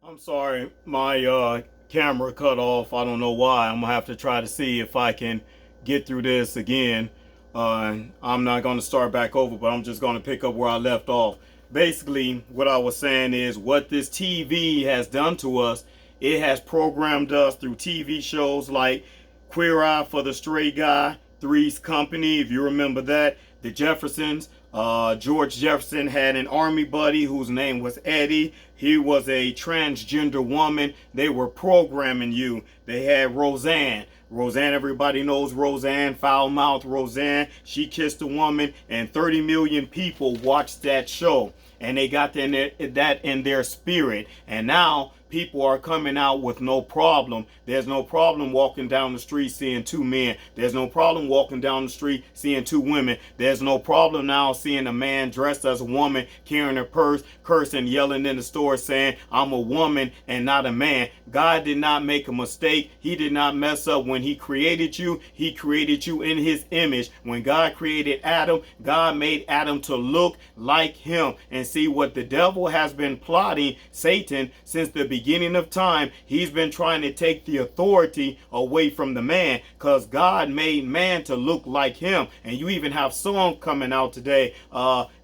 I'm sorry, my camera cut off. I don't know why. I'm gonna have to try to see if I can get through this again. I'm not gonna start back over, but I'm just gonna pick up where I left off. Basically, what I was saying is what this TV has done to us. It has programmed us through TV shows like Queer Eye for the Straight Guy, Three's Company, if you remember that, The Jeffersons. George Jefferson had an army buddy whose name was Eddie. He was a transgender woman. They were programming you. They had Roseanne. Roseanne, everybody knows Roseanne, foul mouth Roseanne. She kissed a woman, and 30 million people watched that show. And they got that in their spirit. And now people are coming out with no problem. There's no problem walking down the street seeing two men. There's no problem walking down the street seeing two women. There's no problem now seeing a man dressed as a woman carrying a purse, cursing, yelling in the store saying, I'm a woman and not a man. God did not make a mistake. He did not mess up when he created you. He created you in his image. When God created Adam, God made Adam to look like him. And see what the devil has been plotting, Satan, since the beginning of time. He's been trying to take the authority away from the man, because God made man to look like him. And you even have song coming out today,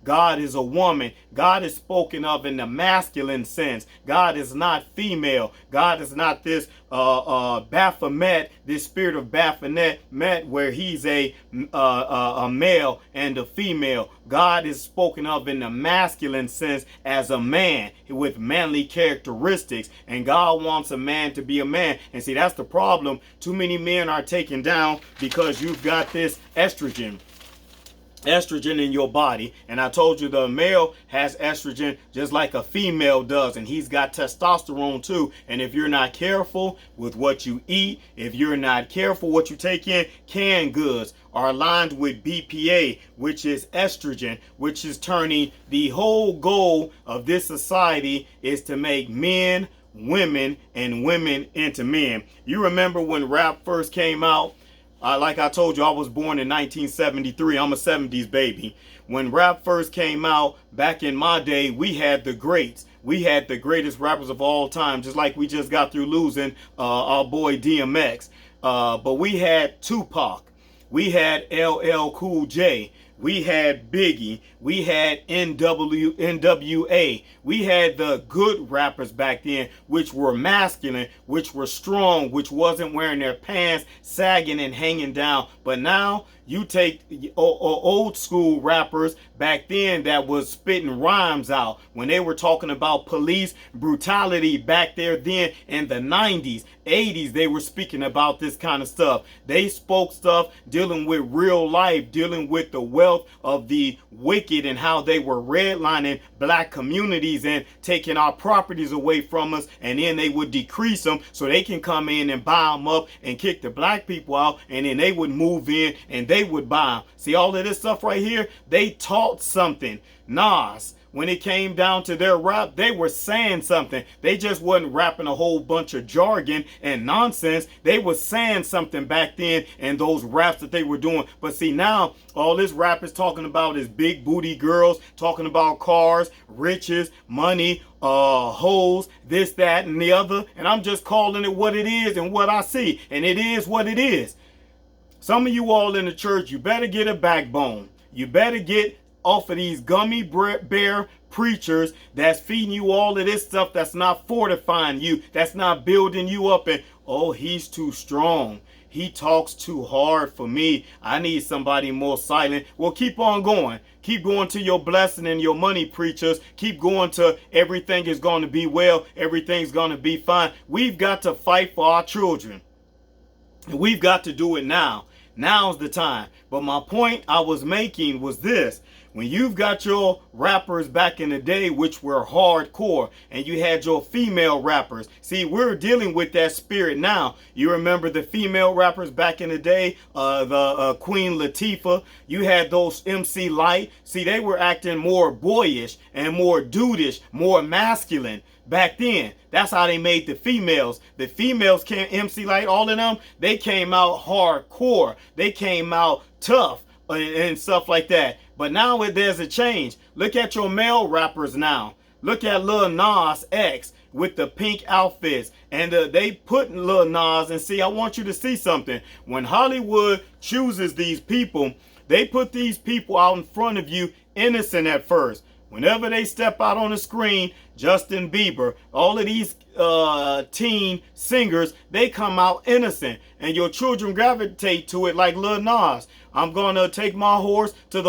God is a woman. God is spoken of in the masculine sense. God is not female. God is not this Baphomet, this spirit of Baphomet, where he's a male and a female. God is spoken of in the masculine sense as a man with manly characteristics. And God wants a man to be a man. And see, that's the problem. Too many men are taken down because you've got this estrogen in your body. And I told you the male has estrogen just like a female does, and he's got testosterone too. And if you're not careful with what you eat, if you're not careful what you take in, canned goods are aligned with BPA, which is estrogen, which is turning the whole goal of this society is to make men women and women into men. You remember when rap first came out? Like I told you, I was born in 1973. I'm a 70s baby. When rap first came out, back in my day, we had the greats. We had the greatest rappers of all time, just like we just got through losing our boy DMX. But we had Tupac. We had LL Cool J. We had Biggie. We had NWA. We had the good rappers back then, which were masculine, which were strong, which wasn't wearing their pants sagging and hanging down. But now you take old school rappers back then that was spitting rhymes out when they were talking about police brutality back there then in the 90s, 80s. They were speaking about this kind of stuff. They spoke stuff dealing with real life, dealing with the wealth of the wicked and how they were redlining black communities and taking our properties away from us, and then they would decrease them so they can come in and buy them up and kick the black people out, and then they would move in and they would buy them. See, all of this stuff right here, they taught something. Nas, when it came down to their rap, they were saying something. They just wasn't rapping a whole bunch of jargon and nonsense. They were saying something back then in those raps that they were doing. But see, now all this rap is talking about is big booty girls, talking about cars, riches, money, hoes, this, that, and the other. And I'm just calling it what it is and what I see. And it is what it is. Some of you all in the church, you better get a backbone. You better get off of these gummy bear preachers that's feeding you all of this stuff that's not fortifying you, that's not building you up. And oh, he's too strong. He talks too hard for me. I need somebody more silent. Well, keep on going. Keep going to your blessing and your money, preachers. Keep going to everything is going to be well. Everything's going to be fine. We've got to fight for our children. We've got to do it now. Now's the time. But my point I was making was this. When you've got your rappers back in the day, which were hardcore, and you had your female rappers. See, we're dealing with that spirit now. You remember the female rappers back in the day, the Queen Latifah. You had those MC Light. See, they were acting more boyish and more dudeish, more masculine. Back then, that's how they made the females. The females came, MC Light, all of them, they came out hardcore. They came out tough and stuff like that. But now there's a change. Look at your male rappers now. Look at Lil Nas X. with the pink outfits. And they put Lil Nas, and see, I want you to see something. When Hollywood chooses these people, they put these people out in front of you innocent at first. Whenever they step out on the screen, Justin Bieber, all of these teen singers, they come out innocent. And your children gravitate to it like Lil Nas. I'm going to take my horse to the